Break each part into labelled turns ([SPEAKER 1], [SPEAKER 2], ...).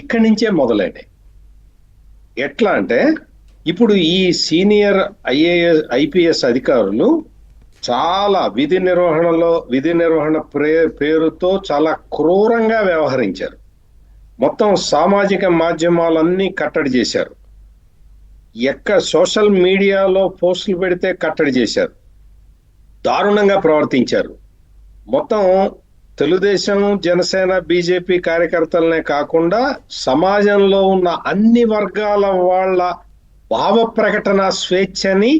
[SPEAKER 1] ఇక్కడి నుంచే మొదలైనవి. ఎట్లా అంటే ఇప్పుడు ఈ సీనియర్ ఐపీఎస్ అధికారులు చాలా విధి నిర్వహణ పేరుతో చాలా క్రూరంగా వ్యవహరించారు. మొత్తం సామాజిక మాధ్యమాలన్నీ కట్టడి చేశారు. సోషల్ మీడియాలో పోస్టులు పెడితే కట్టడి చేశారు. దారుణంగా ప్రవర్తించారు. మొత్తం తెలుగుదేశం, జనసేన, బీజేపీ కార్యకర్తలనే కాకుండా సమాజంలో ఉన్న అన్ని వర్గాల వాళ్ళ భావ ప్రకటన స్వేచ్ఛని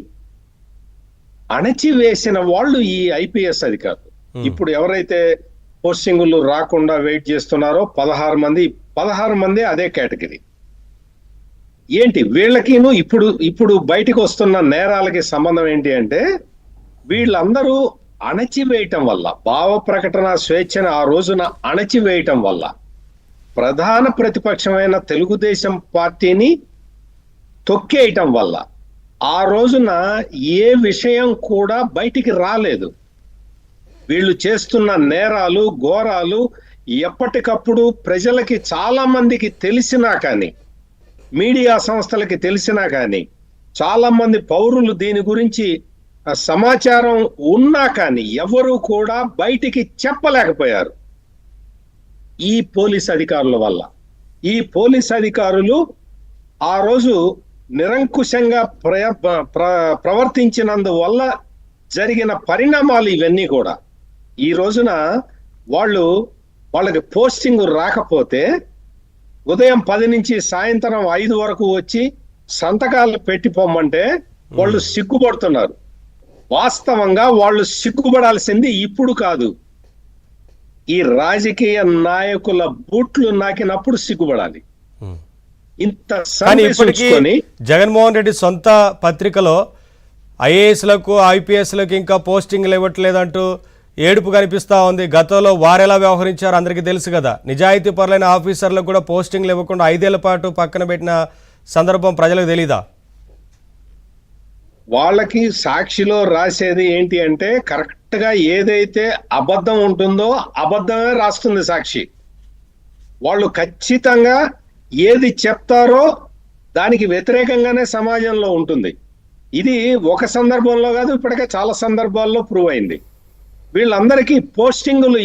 [SPEAKER 1] అణచివేసిన వాళ్ళు ఈ ఐపీఎస్ అధికారులు. ఇప్పుడు ఎవరైతే పోస్టింగులు రాకుండా వెయిట్ చేస్తున్నారో 16 మంది అదే కేటగిరీ. ఏంటి వీళ్ళకిను ఇప్పుడు బయటకు వస్తున్న నేరాలకి సంబంధం ఏంటి అంటే, వీళ్ళందరూ అణచివేయటం వల్ల, భావ ప్రకటన స్వేచ్ఛను ఆ రోజున అణచివేయటం వల్ల ప్రధాన ప్రతిపక్షమైన తెలుగుదేశం పార్టీని తొక్కేయటం వల్ల ఆ రోజున ఏ విషయం కూడా బయటికి రాలేదు. వీళ్ళు చేస్తున్న నేరాలు, ఘోరాలు ఎప్పటికప్పుడు ప్రజలకి చాలా మందికి తెలిసినా కానీ, మీడియా సంస్థలకి తెలిసినా కానీ, చాలా మంది పౌరులు దీని గురించి సమాచారం ఉన్నా కానీ ఎవరు కూడా బయటికి చెప్పలేకపోయారు ఈ పోలీస్ అధికారుల వల్ల. ఈ పోలీస్ అధికారులు ఆ రోజు నిరంకుశంగా ప్రవర్తించినందువల్ల జరిగిన పరిణామాలు ఇవన్నీ కూడా. ఈ రోజున వాళ్ళకి పోస్టింగ్ రాకపోతే ఉదయం 10 నుంచి సాయంత్రం 5 వరకు వచ్చి సంతకాలు పెట్టిపోమ్మంటే వాళ్ళు సిగ్గుపడుతున్నారు. వాస్తవంగా వాళ్ళు సిగ్గుపడాల్సింది ఇప్పుడు కాదు, ఈ రాజకీయ నాయకుల బూట్లు నాకినప్పుడు సిగ్గుపడాలి.
[SPEAKER 2] జగన్మోహన్ రెడ్డి సొంత పత్రికలో ఐఏఎస్లకు, ఐపీఎస్లకు ఇంకా పోస్టింగ్లు ఇవ్వట్లేదంటూ ఏడుపు కనిపిస్తా ఉంది. గతంలో వారెలా వ్యవహరించారో అందరికీ తెలుసు కదా. నిజాయితీ పరులైన ఆఫీసర్లకు కూడా పోస్టింగ్లు ఇవ్వకుండా 5 ఏళ్ల పాటు పక్కన పెట్టిన సందర్భం ప్రజలకు తెలీదా?
[SPEAKER 1] వాళ్ళకి సాక్షిలో రాసేది ఏంటి అంటే, కరెక్ట్ గా ఏదైతే అబద్ధం ఉంటుందో అబద్ధమే రాస్తుంది సాక్షి. వాళ్ళు ఖచ్చితంగా ఏది చెప్తారో దానికి వ్యతిరేకంగానే సమాజంలో ఉంటుంది. ఇది ఒక సందర్భంలో కాదు, ఇప్పటికే చాలా సందర్భాల్లో ప్రూవ్ అయింది. వీళ్ళందరికీ పోస్టింగులు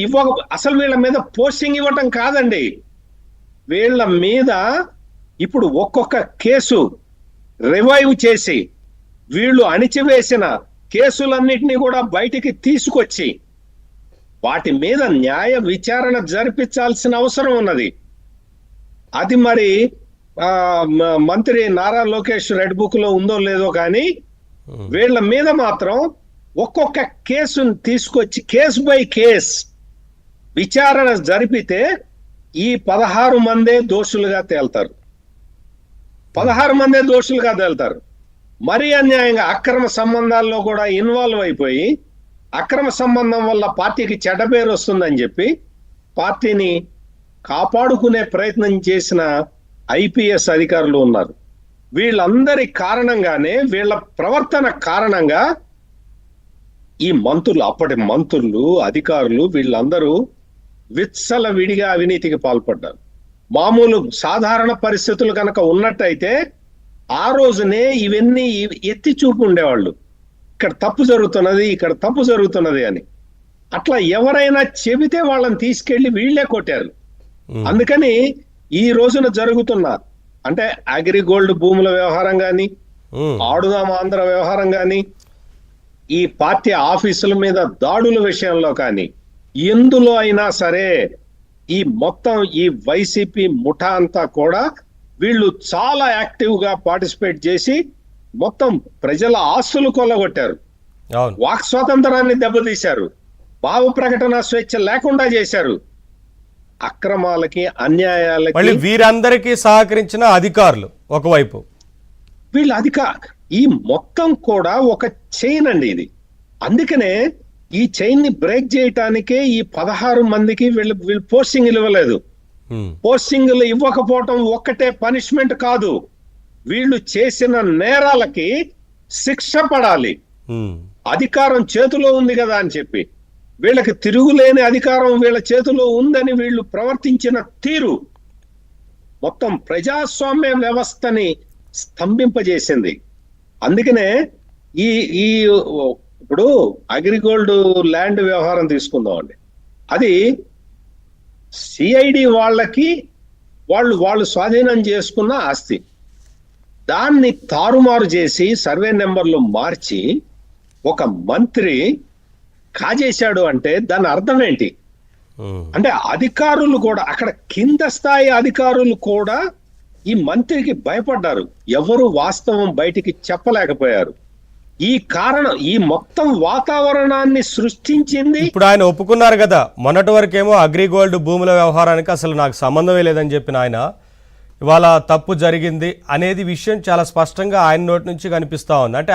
[SPEAKER 1] అసలు వీళ్ళ మీద పోస్టింగ్ ఇవ్వటం కాదండి, వీళ్ళ మీద ఇప్పుడు ఒక్కొక్క కేసు రివైవ్ చేసి వీళ్ళు అణిచివేసిన కేసులన్నిటినీ కూడా బయటికి తీసుకొచ్చి వాటి మీద న్యాయ విచారణ జరిపించాల్సిన అవసరం ఉన్నది. అది మరి మంత్రి నారా లోకేష్ రెడ్ బుక్ లో ఉందో లేదో కానీ వీళ్ళ మీద మాత్రం ఒక్కొక్క కేసును తీసుకొచ్చి కేసు బై కేస్ విచారణ జరిపితే ఈ 16 మందే దోషులుగా తేల్తారు. 16 మందే దోషులుగా తేల్తారు. మరీ అన్యాయంగా అక్రమ సంబంధాల్లో కూడా ఇన్వాల్వ్ అయిపోయి, అక్రమ సంబంధం వల్ల పార్టీకి చెడ్డ పేరు వస్తుందని చెప్పి పార్టీని కాపాడుకునే ప్రయత్నం చేసిన ఐపీఎస్ అధికారులు ఉన్నారు. వీళ్ళందరి కారణంగానే, వీళ్ళ ప్రవర్తన కారణంగా ఈ మంత్రులు, అప్పటి మంత్రులు, అధికారులు వీళ్ళందరూ విచ్చలవిడిగా అవినీతికి పాల్పడ్డారు. మామూలు సాధారణ పరిస్థితులు కనుక ఉన్నట్టయితే ఆ రోజునే ఇవన్నీ ఎత్తి చూపు ఉండేవాళ్ళు, ఇక్కడ తప్పు జరుగుతున్నది, ఇక్కడ తప్పు జరుగుతున్నది అని. అట్లా ఎవరైనా చెబితే వాళ్ళని తీసుకెళ్లి వీళ్లే కొట్టారు. అందుకని ఈ రోజున జరుగుతున్న అంటే అగ్రిగోల్డ్ భూముల వ్యవహారం కానీ, ఆడుదాం ఆంధ్ర వ్యవహారం కానీ, ఈ పార్టీ ఆఫీసుల మీద దాడుల విషయంలో కానీ, ఎందులో అయినా సరే ఈ మొత్తం ఈ వైసీపీ ముఠా అంతా కూడా వీళ్ళు చాలా యాక్టివ్ గా పార్టిసిపేట్ చేసి మొత్తం ప్రజల ఆస్తులు కొల్లగొట్టారు, వాక్ స్వాతంత్రాన్ని దెబ్బతీశారు, భావ ప్రకటన స్వేచ్ఛ లేకుండా చేశారు. అక్రమాలకి, అన్యాయాలకి
[SPEAKER 2] వీరందరికీ సహకరించిన అధికారులు ఒకవైపు,
[SPEAKER 1] వీళ్ళ ఈ మొత్తం కూడా ఒక చైన్ అండి ఇది. అందుకనే ఈ చైన్ ని బ్రేక్ చేయటానికే ఈ 16 మందికి వీళ్ళు పోస్టింగ్లు ఇవ్వలేదు. పోస్టింగ్లు ఇవ్వకపోవటం ఒక్కటే పనిష్మెంట్ కాదు, వీళ్ళు చేసిన నేరాలకి శిక్ష పడాలి. అధికారం చేతిలో ఉంది కదా అని చెప్పి, వీళ్ళకి తిరుగులేని అధికారం వీళ్ళ చేతిలో ఉందని వీళ్ళు ప్రవర్తించిన తీరు మొత్తం ప్రజాస్వామ్య వ్యవస్థని స్తంభింపజేసింది. అందుకనే ఈ ఈ ఇప్పుడు అగ్రిగోల్డ్ ల్యాండ్ వ్యవహారం తీసుకుందాం అండి. అది సిఐడి వాళ్ళకి వాళ్ళు స్వాధీనం చేసుకున్న ఆస్తి. దాన్ని తారుమారు చేసి సర్వే నెంబర్లు మార్చి ఒక మంత్రి కాజేశాడు అంటే దాని అర్థం ఏంటి? అంటే అధికారులు కూడా, అక్కడ కింద స్థాయి అధికారులు కూడా ఈ మంత్రికి భయపడ్డారు. ఎవరు వాస్తవం బయటికి చెప్పలేకపోయారు. ఈ కారణం, ఈ మొత్తం వాతావరణాన్ని సృష్టించింది.
[SPEAKER 2] ఇప్పుడు ఆయన ఒప్పుకున్నారు కదా, మొన్నటి వరకేమో అగ్రిగోల్డ్ భూముల వ్యవహారానికి అసలు నాకు సంబంధమే లేదని చెప్పిన ఆయన ఇవాళ తప్పు జరిగింది అనేది విషయం చాలా స్పష్టంగా ఆయన నోటి నుంచి కనిపిస్తా ఉంది. అంటే